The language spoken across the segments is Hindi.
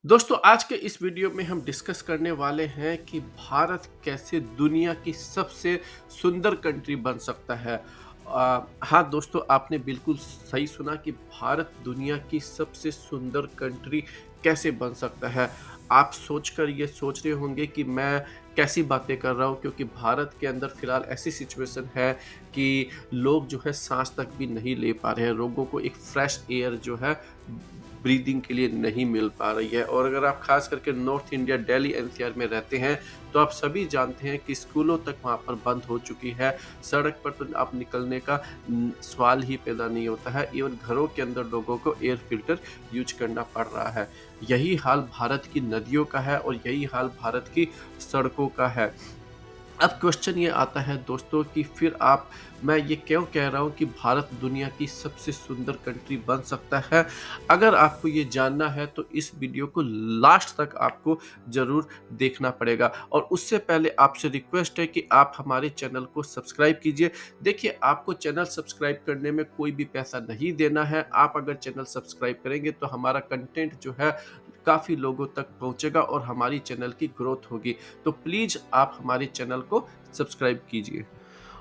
दोस्तों आज के इस वीडियो में हम डिस्कस करने वाले हैं कि भारत कैसे दुनिया की सबसे सुंदर कंट्री बन सकता है। हाँ दोस्तों, आपने बिल्कुल सही सुना कि भारत दुनिया की सबसे सुंदर कंट्री कैसे बन सकता है। आप सोचकर ये सोच रहे होंगे कि मैं कैसी बातें कर रहा हूँ, क्योंकि भारत के अंदर फिलहाल ऐसी सिचुएशन है कि लोग जो है सांस तक भी नहीं ले पा रहे हैं। लोगों को एक फ्रेश एयर जो है ब्रीदिंग के लिए नहीं मिल पा रही है। और अगर आप खास करके नॉर्थ इंडिया दिल्ली एनसीआर में रहते हैं तो आप सभी जानते हैं कि स्कूलों तक वहाँ पर बंद हो चुकी है। सड़क पर तो आप निकलने का सवाल ही पैदा नहीं होता है। इवन घरों के अंदर लोगों को एयर फिल्टर यूज करना पड़ रहा है। यही हाल भारत की नदियों का है और यही हाल भारत की सड़कों का है। अब क्वेश्चन ये आता है दोस्तों कि फिर आप मैं ये क्यों कह रहा हूँ कि भारत दुनिया की सबसे सुंदर कंट्री बन सकता है। अगर आपको ये जानना है तो इस वीडियो को लास्ट तक आपको ज़रूर देखना पड़ेगा। और उससे पहले आपसे रिक्वेस्ट है कि आप हमारे चैनल को सब्सक्राइब कीजिए। देखिए, आपको चैनल सब्सक्राइब करने में कोई भी पैसा नहीं देना है। आप अगर चैनल सब्सक्राइब करेंगे तो हमारा कंटेंट जो है काफ़ी लोगों तक पहुँचेगा और हमारी चैनल की ग्रोथ होगी। तो प्लीज़ आप हमारे चैनल को सब्सक्राइब कीजिए।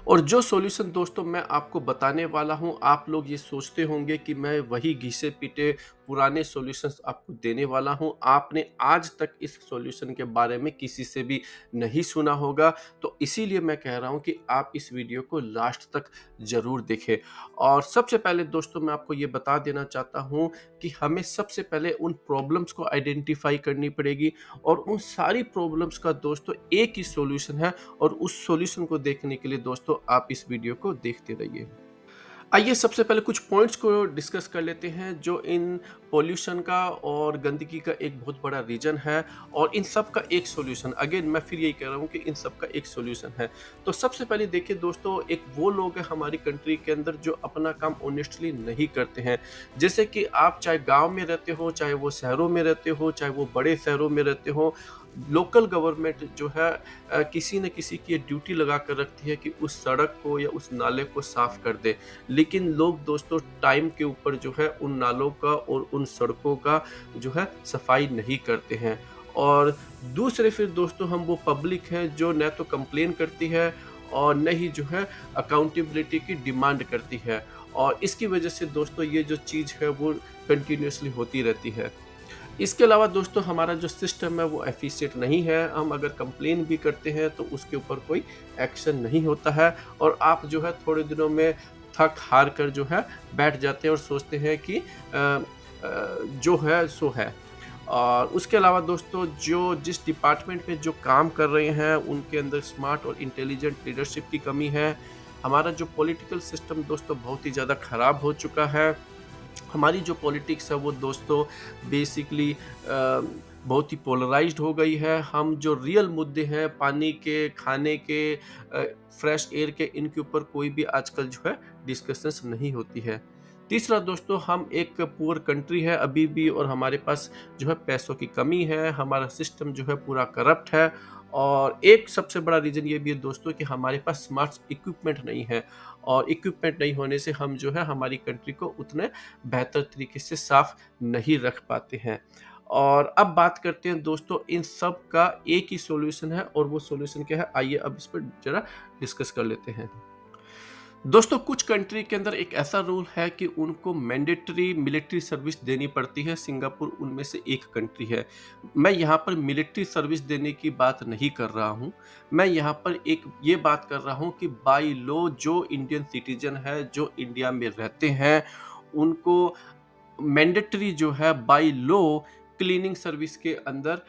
और जो सॉल्यूशन दोस्तों मैं आपको बताने वाला हूँ, आप लोग ये सोचते होंगे कि मैं वही घिसे-पिटे पुराने सॉल्यूशंस आपको देने वाला हूँ। आपने आज तक इस सॉल्यूशन के बारे में किसी से भी नहीं सुना होगा, तो इसीलिए मैं कह रहा हूँ कि आप इस वीडियो को लास्ट तक ज़रूर देखें। और सबसे पहले दोस्तों मैं आपको ये बता देना चाहता हूँ कि हमें सबसे पहले उन प्रॉब्लम्स को आइडेंटिफ़ाई करनी पड़ेगी और उन सारी प्रॉब्लम्स का दोस्तों एक ही सॉल्यूशन है। और उस सॉल्यूशन को देखने के लिए दोस्तों आप इस वीडियो को देखते रहिए। आइए सबसे पहले कुछ पॉइंट्स को डिस्कस कर लेते हैं जो इन पॉल्यूशन का और गंदगी का एक बहुत बड़ा रीजन है और इन सब का एक सॉल्यूशन। अगेन मैं फिर यही कह रहा हूँ कि इन सब का एक सॉल्यूशन है। तो सबसे पहले देखिए दोस्तों, एक वो लोग हैं हमारी कंट्री के अंदर जो अपना काम ऑनेस्टली नहीं करते हैं। जैसे कि आप चाहे गांव में रहते हो, चाहे वो शहरों में रहते हो, चाहे वो बड़े शहरों में रहते हो, लोकल गवर्नमेंट जो है किसी न किसी की ये ड्यूटी लगा कर रखती है कि उस सड़क को या उस नाले को साफ कर दे। लेकिन लोग दोस्तों टाइम के ऊपर जो है उन नालों का और उन सड़कों का जो है सफाई नहीं करते हैं। और दूसरे फिर दोस्तों हम वो पब्लिक है जो न तो कंप्लेन करती है और न ही जो है अकाउंटेबिलिटी की डिमांड करती है। और इसकी वजह से दोस्तों ये जो चीज़ है वो कंटिन्यूअसली होती रहती है। इसके अलावा दोस्तों हमारा जो सिस्टम है वो एफिशिएंट नहीं है। हम अगर कंप्लेन भी करते हैं तो उसके ऊपर कोई एक्शन नहीं होता है और आप जो है थोड़े दिनों में थक हार कर जो है बैठ जाते हैं और सोचते हैं कि जो है सो है। और उसके अलावा दोस्तों जो जिस डिपार्टमेंट में जो काम कर रहे हैं उनके अंदर स्मार्ट और इंटेलिजेंट लीडरशिप की कमी है। हमारा जो पॉलिटिकल सिस्टम दोस्तों बहुत ही ज़्यादा खराब हो चुका है। हमारी जो पॉलिटिक्स है वो दोस्तों बेसिकली बहुत ही पोलराइज्ड हो गई है। हम जो रियल मुद्दे हैं पानी के, खाने के, फ्रेश एयर के, इनके ऊपर कोई भी आजकल जो है डिस्कशंस नहीं होती है। तीसरा दोस्तों, हम एक पुअर कंट्री है अभी भी और हमारे पास जो है पैसों की कमी है। हमारा सिस्टम जो है पूरा करप्ट है। और एक सबसे बड़ा रीज़न ये भी है दोस्तों कि हमारे पास स्मार्ट इक्विपमेंट नहीं है। और इक्विपमेंट नहीं होने से हम जो है हमारी कंट्री को उतने बेहतर तरीके से साफ नहीं रख पाते हैं। और अब बात करते हैं दोस्तों इन सब का एक ही सॉल्यूशन है और वो सॉल्यूशन क्या है, आइए अब इस पर जरा डिस्कस कर लेते हैं। दोस्तों कुछ कंट्री के अंदर एक ऐसा रूल है कि उनको मैंडेटरी मिलिट्री सर्विस देनी पड़ती है। सिंगापुर उनमें से एक कंट्री है। मैं यहाँ पर मिलिट्री सर्विस देने की बात नहीं कर रहा हूँ। मैं यहाँ पर एक ये बात कर रहा हूँ कि बाय लॉ जो इंडियन सिटीजन है, जो इंडिया में रहते हैं, उनको मैंडेटरी जो है बाय लॉ क्लीनिंग सर्विस के अंदर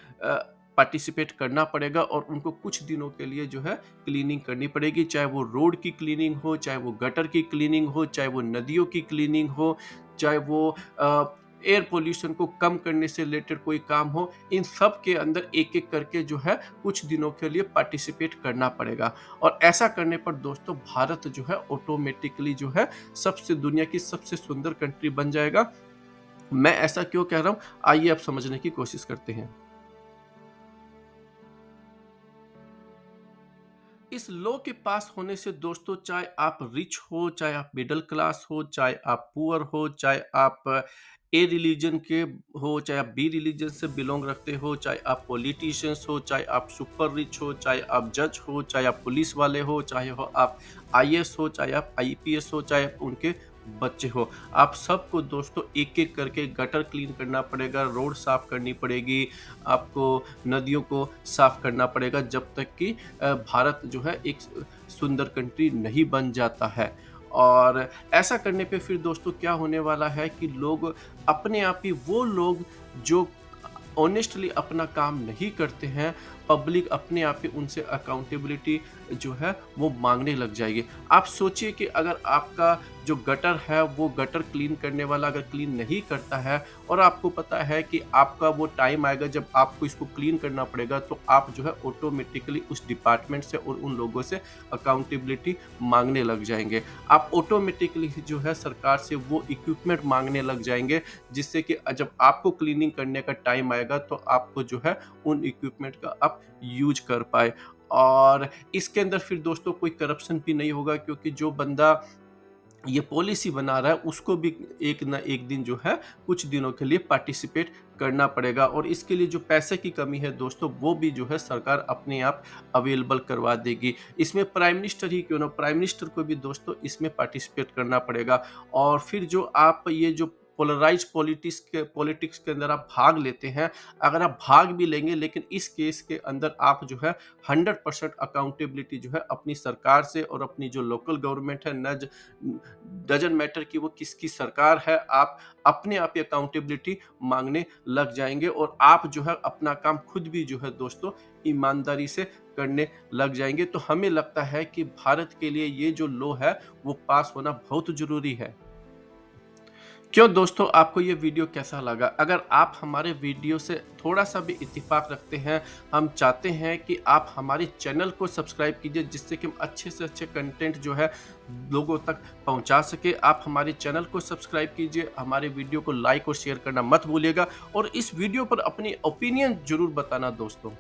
पार्टिसिपेट करना पड़ेगा और उनको कुछ दिनों के लिए जो है क्लीनिंग करनी पड़ेगी। चाहे वो रोड की क्लीनिंग हो, चाहे वो गटर की क्लीनिंग हो, चाहे वो नदियों की क्लीनिंग हो, चाहे वो एयर पोल्यूशन को कम करने से रिलेटेड कोई काम हो। इन सब के अंदर एक-एक करके जो है कुछ दिनों के लिए पार्टिसिपेट करना पड़ेगा। और ऐसा करने पर दोस्तों भारत जो है ऑटोमेटिकली जो है सबसे दुनिया की सबसे सुंदर कंट्री बन जाएगा। मैं ऐसा क्यों कह रहा हूँ, आइए अब समझने की कोशिश करते हैं। इस लॉ के पास होने से दोस्तों चाहे आप रिच हो, चाहे आप मिडिल क्लास हो, चाहे आप पुअर हो, चाहे आप ए रिलीजन के हो, चाहे आप बी रिलीजन से बिलोंग रखते हो, चाहे आप पॉलिटिशियंस हो, चाहे आप सुपर रिच हो, चाहे आप जज हो, चाहे आप पुलिस वाले हो, चाहे हो आप आईएएस हो, चाहे आप आईपीएस हो, चाहे आप उनके बच्चे हो। आप सबको दोस्तों एक-एक करके गटर क्लीन करना पड़ेगा, रोड साफ करनी पड़ेगी, आपको नदियों को साफ करना पड़ेगा जब तक कि भारत जो है एक सुंदर कंट्री नहीं बन जाता है। और ऐसा करने पे फिर दोस्तों क्या होने वाला है कि लोग अपने आप ही वो लोग जो ऑनेस्टली अपना काम नहीं करते हैं, पब्लिक अपने आप ही उनसे अकाउंटेबिलिटी जो है वो माँगने लग जाएगी। आप सोचिए कि अगर आपका जो गटर है वो गटर क्लीन करने वाला अगर क्लीन नहीं करता है और आपको पता है कि आपका वो टाइम आएगा जब आपको इसको क्लीन करना पड़ेगा, तो आप जो है ऑटोमेटिकली उस डिपार्टमेंट से और उन लोगों से अकाउंटेबिलिटी माँगने लग जाएँगे। आप ऑटोमेटिकली जो है सरकार से वो इक्विपमेंट माँगने लग जाएँगे, जिससे कि जब आपको क्लीनिंग करने का टाइम आएगा तो आपको जो है उन इक्विपमेंट का आप यूज़ कर पाएँ। और इसके अंदर फिर दोस्तों कोई करप्शन भी नहीं होगा, क्योंकि जो बंदा ये पॉलिसी बना रहा है उसको भी एक ना एक दिन जो है कुछ दिनों के लिए पार्टिसिपेट करना पड़ेगा, और इसके लिए जो पैसे की कमी है दोस्तों वो भी जो है सरकार अपने आप अवेलेबल करवा देगी। इसमें प्राइम मिनिस्टर ही क्यों ना, प्राइम मिनिस्टर को भी दोस्तों इसमें पार्टिसिपेट करना पड़ेगा। और फिर जो आप ये जो पोलराइज पॉलिटिक्स के अंदर आप भाग लेते हैं, अगर आप भाग भी लेंगे लेकिन इस केस के अंदर आप जो है 100% अकाउंटेबिलिटी जो है अपनी सरकार से और अपनी जो लोकल गवर्नमेंट है, न डजंट मैटर कि वो किसकी सरकार है, आप अपने आप ही अकाउंटेबिलिटी मांगने लग जाएंगे और आप जो है अपना काम खुद भी जो है दोस्तों ईमानदारी से करने लग जाएंगे। तो हमें लगता है कि भारत के लिए ये जो लॉ है वो पास होना बहुत जरूरी है। क्यों दोस्तों, आपको ये वीडियो कैसा लगा? अगर आप हमारे वीडियो से थोड़ा-सा भी इत्तेफ़ाक रखते हैं, हम चाहते हैं कि आप हमारे चैनल को सब्सक्राइब कीजिए, जिससे कि हम अच्छे से अच्छे कंटेंट जो है लोगों तक पहुँचा सकें। आप हमारे चैनल को सब्सक्राइब कीजिए, हमारे वीडियो को लाइक और शेयर करना मत भूलिएगा और इस वीडियो पर अपनी ओपिनियन ज़रूर बताना दोस्तों।